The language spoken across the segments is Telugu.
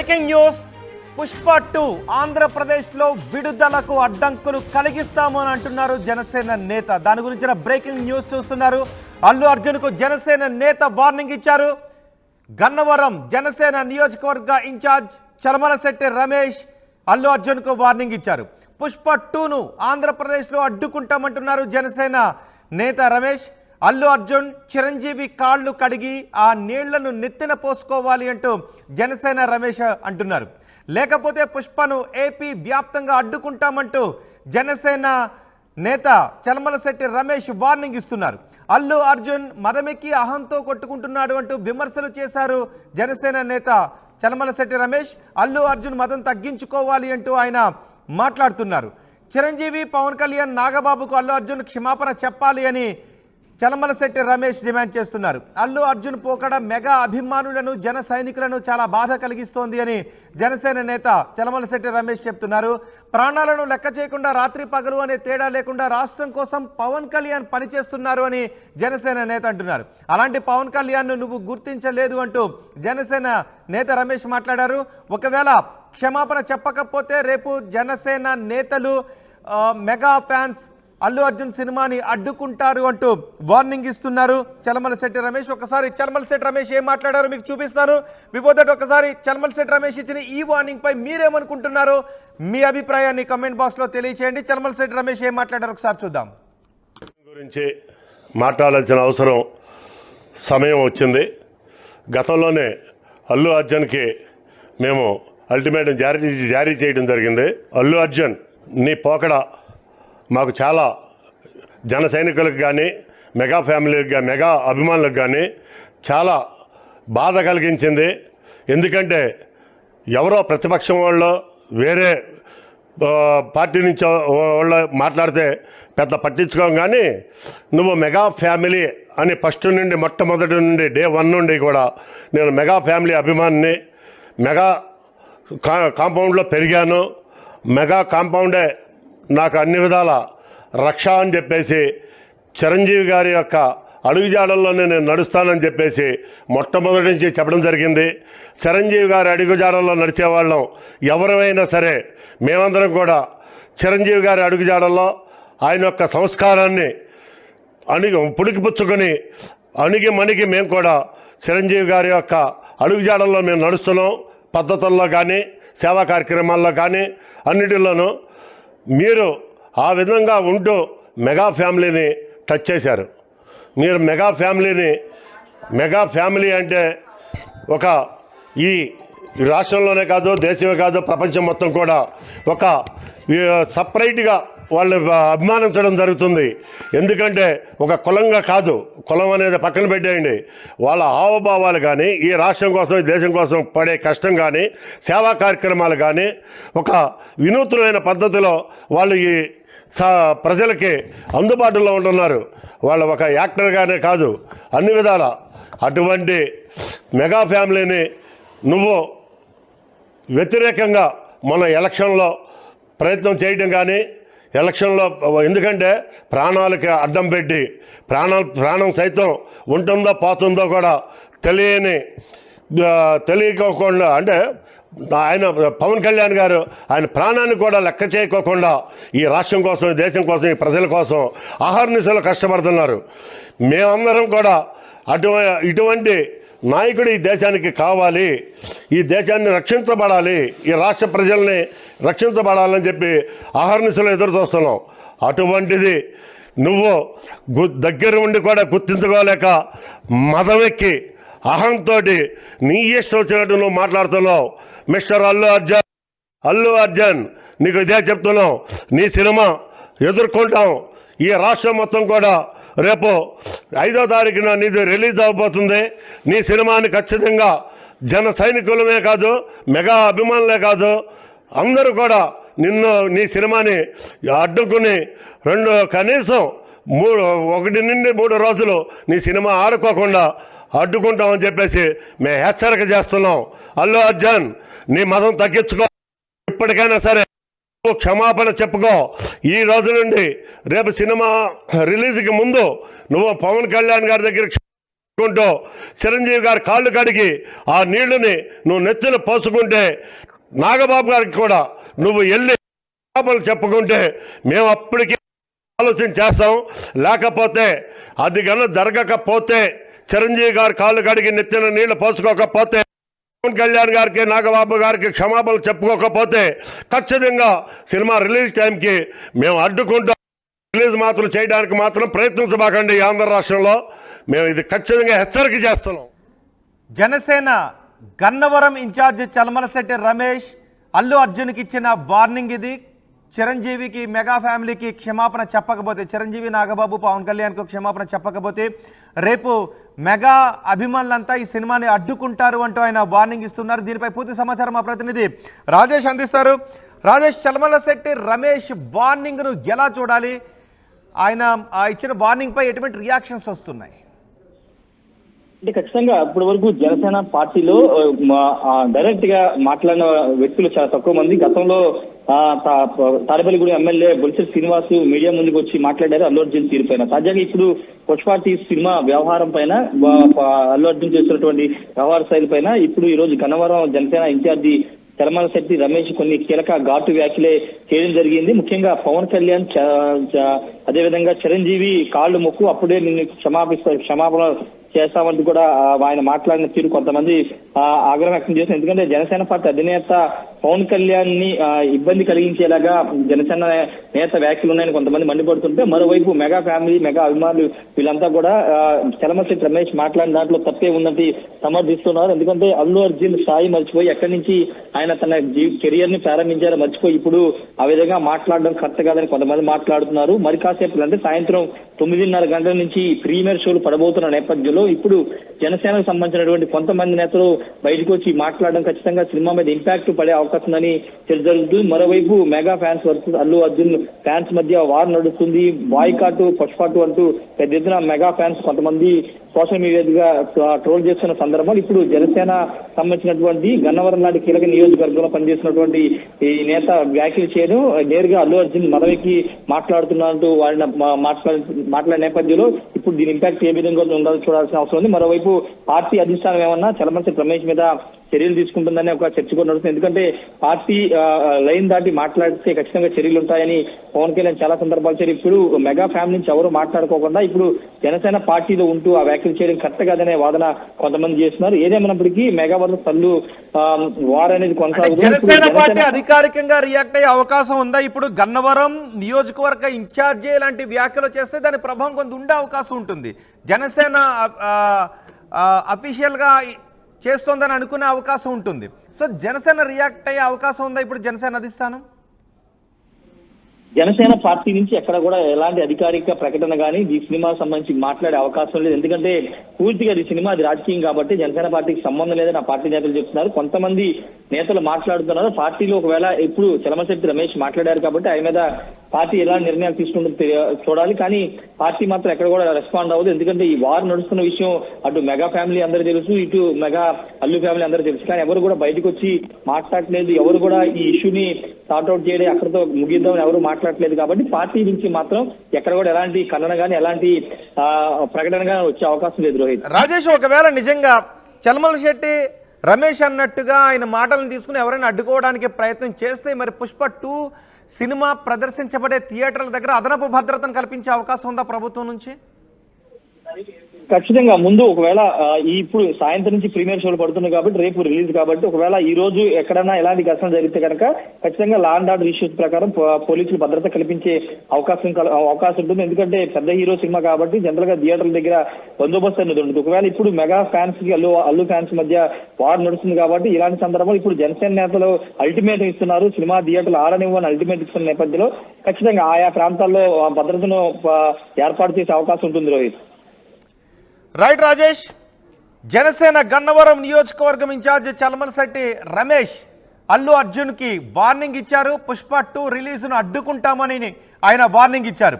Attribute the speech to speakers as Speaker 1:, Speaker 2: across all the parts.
Speaker 1: Breaking news. పుష్ప 2 ఆంధ్రప్రదేశ్లో విడుదలకు అడ్డంకులు కలిగిస్తాము అని అంటున్నారు జనసేన నేత. దాని గురించిన బ్రేకింగ్ న్యూస్ చూస్తున్నారు. అల్లు అర్జున్కు జనసేన నేత వార్నింగ్ ఇచ్చారు. గన్నవరం జనసేన నియోజకవర్గ ఇన్ఛార్జ్ చలమలశెట్టి రమేష్ అల్లు అర్జున్కు వార్నింగ్ ఇచ్చారు. పుష్ప 2ను ఆంధ్రప్రదేశ్లో అడ్డుకుంటామంటున్నారు జనసేన నేత రమేష్. అల్లు అర్జున్ చిరంజీవి కాళ్ళు కడిగి ఆ నీళ్లను నెత్తిన పోసుకోవాలి అంటూ జనసేన రమేష్ అంటున్నారు. లేకపోతే పుష్పను ఏపీ వ్యాప్తంగా అడ్డుకుంటామంటూ జనసేన నేత చలమలశెట్టి రమేష్ వార్నింగ్ ఇస్తున్నారు. అల్లు అర్జున్ మదమెక్కి అహంతో కొట్టుకుంటున్నాడు అంటూ విమర్శలు చేశారు జనసేన నేత చలమలశెట్టి రమేష్. అల్లు అర్జున్ మదం తగ్గించుకోవాలి అంటూ ఆయన మాట్లాడుతున్నారు. చిరంజీవి, పవన్ కళ్యాణ్, నాగబాబుకు అల్లు అర్జున్ క్షమాపణ చెప్పాలి అని చలమలశెట్టి రమేష్ డిమాండ్ చేస్తున్నారు. అల్లు అర్జున్ పోకడ మెగా అభిమానులను, జన సైనికులను చాలా బాధ కలిగిస్తోంది అని జనసేన నేత చలమలశెట్టి రమేష్ చెప్తున్నారు. ప్రాణాలను లెక్క చేయకుండా రాత్రి పగలు అనే తేడా లేకుండా రాష్ట్రం కోసం పవన్ కళ్యాణ్ పనిచేస్తున్నారు అని జనసేన నేత అంటున్నారు. అలాంటి పవన్ కళ్యాణ్ను నువ్వు గుర్తించలేదు అంటూ జనసేన నేత రమేష్ మాట్లాడారు. ఒకవేళ క్షమాపణ చెప్పకపోతే రేపు జనసేన నేతలు మెగా ఫ్యాన్స్ అల్లు అర్జున్ సినిమాని అడ్డుకుంటారు అంటూ వార్నింగ్ ఇస్తున్నారు చలమలశెట్టి రమేష్. ఒకసారి చలమలశెట్టి రమేష్ ఏం మాట్లాడారో మీకు చూపిస్తాను. బిఫోర్ దట్ ఒకసారి చలమలశెట్టి రమేష్ ఇచ్చిన ఈ వార్నింగ్ పై మీరేమనుకుంటున్నారో మీ అభిప్రాయాన్ని కమెంట్ బాక్స్ లో తెలియచేయండి. చలమలశెట్టి రమేష్ ఏం మాట్లాడారో ఒకసారి చూద్దాం.
Speaker 2: గురించి మాట్లాడాల్సిన అవసరం సమయం వచ్చింది. గతంలోనే అల్లు అర్జున్కి మేము అల్టిమేటం జారీ చేయడం జరిగింది. అల్లు అర్జున్ నీ పోకడ మాకు చాలా జన సైనికులకు కానీ, మెగా ఫ్యామిలీకి కానీ, మెగా అభిమానులకు కానీ చాలా బాధ కలిగించింది. ఎందుకంటే ఎవరో ప్రతిపక్షం వాళ్ళు వేరే పార్టీ నుంచి వాళ్ళు మాట్లాడితే పెద్ద పట్టించుకోం, కానీ నువ్వు మెగా ఫ్యామిలీ అని ఫస్ట్ నుండి మొట్టమొదటి నుండి డే 1 నుండి కూడా నేను మెగా ఫ్యామిలీ అభిమానిని, మెగా కాంపౌండ్లో పెరిగాను, మెగా కాంపౌండే నాకు అన్ని విధాల రక్ష అని చెప్పేసి చిరంజీవి గారి యొక్క అడుగుజాడల్లోనే నేను నడుస్తానని చెప్పేసి మొట్టమొదటి నుంచి చెప్పడం జరిగింది. చిరంజీవి గారి అడుగుజాడల్లో నడిచేవాళ్ళం ఎవరైనా సరే మేమందరం కూడా చిరంజీవి గారి అడుగుజాడల్లో ఆయన యొక్క సంస్కారాన్ని పుణికిపుచ్చుకొని అణిగి మణిగి మేము కూడా చిరంజీవి గారి యొక్క అడుగుజాడల్లో మేము నడుస్తున్నాం. పద్ధతుల్లో కానీ, సేవా కార్యక్రమాల్లో కానీ అన్నిటిలోనూ మీరు ఆ విధంగా ఉంటూ మెగా ఫ్యామిలీని టచ్ చేశారు. మీరు మెగా ఫ్యామిలీ అంటే ఒక ఈ రాష్ట్రంలోనే కాదు, దేశమే కాదు, ప్రపంచం మొత్తం కూడా ఒక సపరేట్గా వాళ్ళు అభిమానించడం జరుగుతుంది. ఎందుకంటే ఒక కులంగా కాదు, కులం అనేది పక్కన పెట్టేయండి, వాళ్ళ హావభావాలు కానీ, ఈ రాష్ట్రం కోసం, ఈ దేశం కోసం పడే కష్టం కానీ, సేవా కార్యక్రమాలు కానీ ఒక వినూత్నమైన పద్ధతిలో వాళ్ళు ఈ ప్రజలకి అందుబాటులో ఉంటున్నారు. వాళ్ళు ఒక యాక్టర్గానే కాదు, అన్ని విధాల అటువంటి మెగా ఫ్యామిలీని నువ్వు వ్యతిరేకంగా మన ఎలక్షన్లో ప్రయత్నం చేయడం కానీ, ఎలక్షన్లో ఎందుకంటే ప్రాణాలకి అడ్డం పెట్టి ప్రాణం సైతం ఉంటుందో పోతుందో కూడా తెలియకోకుండా, అంటే ఆయన పవన్ కళ్యాణ్ గారు ఆయన ప్రాణాన్ని కూడా లెక్క చేయకోకుండా ఈ రాష్ట్రం కోసం, ఈ దేశం కోసం, ఈ ప్రజల కోసం అహర్నిశలు కష్టపడుతున్నారు. మేమందరం కూడా ఇటువంటి నాయకుడు ఈ దేశానికి కావాలి, ఈ దేశాన్ని రక్షించబడాలి, ఈ రాష్ట్ర ప్రజల్ని రక్షించబడాలని చెప్పి అహర్నిశలు ఎదురు చూస్తున్నాం. అటువంటిది నువ్వు దగ్గర ఉండి కూడా గుర్తించుకోలేక మదమెక్కి అహంతో నీ ఇష్టం వచ్చినట్టు నువ్వు మాట్లాడుతున్నావు. మిస్టర్ అల్లు అర్జున్ నీకు ఇదే చెప్తున్నావు, నీ సినిమా ఎదుర్కొంటాం. ఈ రాష్ట్రం మొత్తం కూడా రేపు 5వ తారీఖున నీది రిలీజ్ అవబోతుంది. నీ సినిమాని ఖచ్చితంగా జన సైనికులమే కాదు, మెగా అభిమానులే కాదు, అందరూ కూడా నీ సినిమాని అడ్డుకుని కనీసం 1 నుండి 3 రోజులు నీ సినిమా ఆడుకోకుండా అడ్డుకుంటామని చెప్పేసి మేము హెచ్చరిక చేస్తున్నాం. అల్లు అర్జున్ నీ మదం తగ్గించుకో, ఇప్పటికైనా సరే క్షమాపణ చెప్పుకో. ఈ రోజు నుండి రేపు సినిమా రిలీజ్కి ముందు నువ్వు పవన్ కళ్యాణ్ గారి దగ్గర కుంటూ చిరంజీవి గారి కాళ్ళు కడిగి ఆ నీళ్లుని నువ్వు నెత్తిన పోసుకుంటే నాగబాబు గారికి కూడా నువ్వు వెళ్ళి చెప్పుకుంటే మేము అప్పటికి ఆలోచన చేస్తాం. లేకపోతే అది కన్నా జరగకపోతే చిరంజీవి గారి కాళ్ళు కడిగి నెత్తిన నీళ్లు పోసుకోకపోతే పవన్ కళ్యాణ్ గారికి నాగబాబు గారికి క్షమాపణలు చెప్పుకోకపోతే ఖచ్చితంగా సినిమా రిలీజ్ టైంకి మేము అడ్డుకుంటాం. రిలీజ్ మాత్రం చేయడానికి మాత్రం ప్రయత్నించబాకండి. ఆంధ్ర రాష్ట్రంలో మేము ఇది ఖచ్చితంగా హెచ్చరిక చేస్తున్నాం.
Speaker 1: జనసేన గన్నవరం ఇన్ఛార్జ్ చలమలశెట్టి రమేష్ అల్లు అర్జున్కి ఇచ్చిన వార్నింగ్ ఇది. చిరంజీవికి మెగా ఫ్యామిలీకి క్షమాపణ చెప్పకపోతే, చిరంజీవి నాగబాబు పవన్ కళ్యాణ్కు క్షమాపణ చెప్పకపోతే రేపు మెగా అభిమానులంతా ఈ సినిమాని అడ్డుకుంటారు అంటూ ఆయన వార్నింగ్ ఇస్తున్నారు. దీనిపై పూర్తి సమాచారం మా ప్రతినిధి రాజేష్ అందిస్తారు. రాజేష్, చలమలశెట్టి రమేష్ వార్నింగ్ను ఎలా చూడాలి? ఆయన ఇచ్చిన వార్నింగ్ పై ఎటువంటి రియాక్షన్స్ వస్తున్నాయి?
Speaker 3: అంటే ఖచ్చితంగా ఇప్పటి వరకు జనసేన పార్టీలో డైరెక్ట్ గా మాట్లాడిన వ్యక్తులు చాలా తక్కువ మంది. గతంలో తాడేపల్లిగూడెం ఎమ్మెల్యే బొలిశెట్టి శ్రీనివాస్ మీడియా ముందుకు వచ్చి మాట్లాడారు అల్లు అర్జున్ తీరు పైన. తాజాగా ఇప్పుడు పుష్ప సినిమా వ్యవహారం పైన, అల్లు అర్జున్ చేస్తున్నటువంటి వ్యవహార శైలి పైన ఇప్పుడు ఈ రోజు గన్నవరం జనసేన ఇన్ఛార్జి చలమలశెట్టి రమేష్ కొన్ని కీలక ఘాటు వ్యాఖ్యలే చేయడం జరిగింది. ముఖ్యంగా పవన్ కళ్యాణ్ అదేవిధంగా చిరంజీవి కాళ్ళు మొక్కు, అప్పుడే నిన్ను క్షమాపణ చేస్తామంటూ కూడా ఆయన మాట్లాడిన తీరు కొంతమంది ఆగ్రహం వ్యక్తం చేశారు. ఎందుకంటే జనసేన పార్టీ అధినేత పవన్ కళ్యాణ్ ని ఇబ్బంది కలిగించేలాగా జనసేన నేత వ్యాఖ్యలు ఉన్నాయని కొంతమంది మండిపడుతుంటే, మరోవైపు మెగా ఫ్యామిలీ, మెగా అభిమానులు వీళ్ళంతా కూడా చలమలశెట్టి రమేష్ మాట్లాడిన దాంట్లో తప్పే ఉందని సమర్థిస్తున్నారు. ఎందుకంటే అల్లు అర్జున్ స్థాయి మర్చిపోయి ఎక్కడి నుంచి ఆయన తన కెరియర్ ని ప్రారంభించారో మర్చిపోయి ఇప్పుడు ఆ విధంగా మాట్లాడడం కరెక్ట్ కాదని కొంతమంది మాట్లాడుతున్నారు. మరి కాసేపు అంటే సాయంత్రం 9:30 గంటల నుంచి ప్రీమియర్ షోలు పడబోతున్న నేపథ్యంలో ఇప్పుడు జనసేనకు సంబంధించినటువంటి కొంతమంది నేతలు బయటకు వచ్చి మాట్లాడడం ఖచ్చితంగా సినిమా మీద ఇంపాక్ట్ పడే అవకాశం ఉందని జరుగుతుంది. మరోవైపు mega fans versus Allu Arjun fans మధ్య వార్ నడుస్తుంది. బాయ్కాట్ పుష్పాటు అంటూ పెద్ద ఎత్తున మెగా ఫ్యాన్స్ కొంతమంది సోషల్ మీడియాగా ట్రోల్ చేస్తున్న సందర్భంలో ఇప్పుడు జనసేన సంబంధించినటువంటి గన్నవరం లాంటి కీలక నియోజకవర్గంలో పనిచేస్తున్నటువంటి ఈ నేత వ్యాఖ్యలు చేయడం, నేరుగా అల్లు అర్జున్ మదవికి మాట్లాడుతున్నట్టు వారిని మాట్లాడే నేపథ్యంలో ఇప్పుడు దీని ఇంపాక్ట్ ఏ విధంగా ఉండాలో చూడాల్సిన అవసరం ఉంది. మరోవైపు పార్టీ అధిష్టానం ఏమన్నా చలమలశెట్టి రమేష్ మీద చర్యలు తీసుకుంటుందని ఒక చర్చ కూడా నడుస్తుంది. ఎందుకంటే పార్టీ లైన్ దాటి మాట్లాడితే ఖచ్చితంగా చర్యలు ఉంటాయని పవన్ కళ్యాణ్ చాలా సందర్భాలు చేరి ఇప్పుడు మెగా ఫ్యామిలీ నుంచి ఎవరు మాట్లాడుకోకుండా ఇప్పుడు జనసేన పార్టీలో ఉంటూ ఆ వ్యాఖ్యలు చేయడం కరెక్ట్ కాదనే వాదన కొంతమంది చేస్తున్నారు. ఏదేమైనప్పటికీ మెగా వర్సెస్ అల్లు వార్ అనేది కొనసాగుతుంది.
Speaker 1: జనసేన పార్టీ అధికారికంగా రియాక్ట్ అయ్యే అవకాశం ఉందా? ఇప్పుడు గన్నవరం నియోజకవర్గ ఇన్ఛార్జి లాంటి వ్యాఖ్యలు చేస్తే దాని ప్రభావం కొంత ఉండే అవకాశం ఉంటుంది. జనసేన అఫీషియల్ గా చేస్తోందని అనుకునే అవకాశం ఉంటుంది. సో జనసేన రియాక్ట్ అయ్యే అవకాశం ఉందా ఇప్పుడు జనసేన అధిష్టానం?
Speaker 3: జనసేన పార్టీ నుంచి ఎక్కడ కూడా ఎలాంటి అధికారిక ప్రకటన కానీ ఈ సినిమా సంబంధించి మాట్లాడే అవకాశం లేదు. ఎందుకంటే పూర్తిగా ఈ సినిమా అది రాజకీయం కాబట్టి జనసేన పార్టీకి సంబంధం లేదని ఆ పార్టీ నేతలు చెప్తున్నారు. కొంతమంది నేతలు మాట్లాడుతున్నారు. పార్టీలో ఒకవేళ ఇప్పుడు చలమలశెట్టి రమేష్ మాట్లాడారు కాబట్టి ఆయన మీద పార్టీ ఎలాంటి నిర్ణయాలు తీసుకుంటుందో చూడాలి. కానీ పార్టీ మాత్రం ఎక్కడ కూడా రెస్పాండ్ అవ్వదు. ఎందుకంటే ఈ వార్ నడుస్తున్న విషయం అటు మెగా ఫ్యామిలీ అందరూ తెలుసు, ఇటు మెగా అల్లు ఫ్యామిలీ అందరూ తెలుసు. కానీ ఎవరు కూడా బయటకు వచ్చి మాట్లాడలేదు. ఎవరు కూడా ఈ ఇష్యూని సార్ట్అవుట్ చేయడం, అక్కడితో ముగిద్దామని ఎవరు మాట్లాడలేదు. కాబట్టి పార్టీ నుంచి మాత్రం ఎక్కడ కూడా ఎలాంటి ఖండన కానీ ఎలాంటి ప్రకటన కానీ వచ్చే అవకాశం లేదు. రోహిత్,
Speaker 1: రాజేష్, ఒకవేళ నిజంగా చలమలశెట్టి రమేష్ అన్నట్టుగా ఆయన మాటలను తీసుకుని ఎవరైనా అడ్డుకోవడానికి ప్రయత్నం చేస్తే మరి పుష్ప 2 సినిమా ప్రదర్శించబడే థియేటర్ల దగ్గర అదనపు భద్రతను కల్పించే అవకాశం ఉందా ప్రభుత్వం నుంచి?
Speaker 3: ఖచ్చితంగా ముందు ఒకవేళ ఇప్పుడు సాయంత్రం నుంచి ప్రీమియర్ షోలు పడుతుంది కాబట్టి రేపు రిలీజ్ కాబట్టి ఒకవేళ ఈ రోజు ఎక్కడైనా ఎలాంటి ఘర్షణ జరిగితే కనుక ఖచ్చితంగా లా అండ్ ఆర్డర్ ఇష్యూస్ ప్రకారం పోలీసులు భద్రత కల్పించే అవకాశం ఉంటుంది. ఎందుకంటే పెద్ద హీరో సినిమా కాబట్టి జనరల్ గా థియేటర్ల దగ్గర బందోబస్తు అనేది ఉంటుంది. ఒకవేళ ఇప్పుడు మెగా ఫ్యాన్స్ కి అల్లు ఫ్యాన్స్ మధ్య వార్ నడుస్తుంది కాబట్టి ఇలాంటి సందర్భంలో ఇప్పుడు జనసేన నేతలు అల్టిమేటం ఇస్తున్నారు. సినిమా థియేటర్లు ఆడనివ్వని అల్టిమేట్ ఇస్తున్న నేపథ్యంలో ఖచ్చితంగా ఆయా ప్రాంతాల్లో భద్రతను ఏర్పాటు చేసే అవకాశం ఉంటుంది. రోహిత్,
Speaker 1: రైట్ రాజేష్. జనసేన గన్నవరం నియోజకవర్గం ఇన్ఛార్జ్ చలమలశెట్టి రమేష్ అల్లు అర్జున్కి వార్నింగ్ ఇచ్చారు. పుష్ప 2 రిలీజ్ను అడ్డుకుంటామని ఆయన వార్నింగ్ ఇచ్చారు.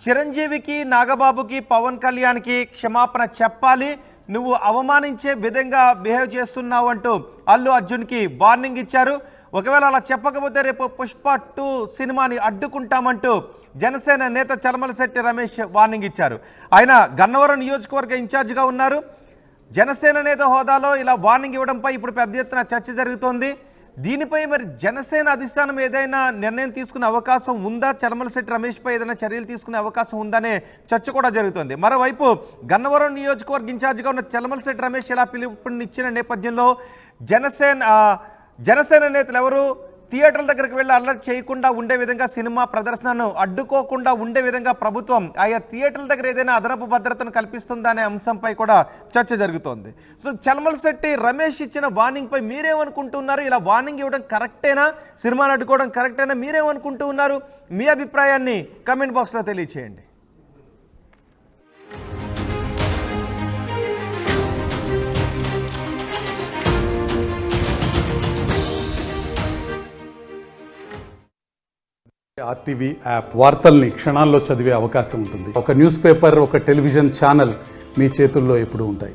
Speaker 1: చిరంజీవికి, నాగబాబుకి, పవన్ కళ్యాణ్కి క్షమాపణ చెప్పాలి, నువ్వు అవమానించే విధంగా బిహేవ్ చేస్తున్నావు అంటూ అల్లు అర్జున్కి వార్నింగ్ ఇచ్చారు. ఒకవేళ అలా చెప్పకపోతే రేపు పుష్ప 2 సినిమాని అడ్డుకుంటామంటూ జనసేన నేత చలమలశెట్టి రమేష్ వార్నింగ్ ఇచ్చారు. ఆయన గన్నవరం నియోజకవర్గ ఇన్ఛార్జిగా ఉన్నారు. జనసేన నేత హోదాలో ఇలా వార్నింగ్ ఇవ్వడంపై ఇప్పుడు పెద్ద ఎత్తున చర్చ జరుగుతోంది. దీనిపై మరి జనసేన అధిష్టానం ఏదైనా నిర్ణయం తీసుకునే అవకాశం ఉందా, చలమలశెట్టి రమేష్పై ఏదైనా చర్యలు తీసుకునే అవకాశం ఉందనే చర్చ కూడా జరుగుతుంది. మరోవైపు గన్నవరం నియోజకవర్గ ఇన్ఛార్జిగా ఉన్న చలమలశెట్టి రమేష్ ఇలా పిలుపునిచ్చిన నేపథ్యంలో జనసేన నేతలు ఎవరు థియేటర్ల దగ్గరికి వెళ్ళి అలర్ట్ చేయకుండా ఉండే విధంగా, సినిమా ప్రదర్శనను అడ్డుకోకుండా ఉండే విధంగా ప్రభుత్వం ఆయా థియేటర్ల దగ్గర ఏదైనా అదనపు భద్రతను కల్పిస్తుందా అనే అంశంపై కూడా చర్చ జరుగుతోంది. సో చలమలశెట్టి రమేష్ ఇచ్చిన వార్నింగ్పై మీరేమనుకుంటున్నారు? ఇలా వార్నింగ్ ఇవ్వడం కరెక్టేనా, సినిమాను అడ్డుకోవడం కరెక్టేనా, మీరేమనుకుంటూ ఉన్నారు? మీ అభిప్రాయాన్ని కామెంట్ బాక్స్లో తెలియచేయండి.
Speaker 4: ఆర్టీవీ యాప్ వార్తల్ని క్షణాల్లో చదివే అవకాశం ఉంటుంది. ఒక న్యూస్ పేపర్, ఒక టెలివిజన్ ఛానల్ మీ చేతుల్లో ఎప్పుడూ ఉంటాయి.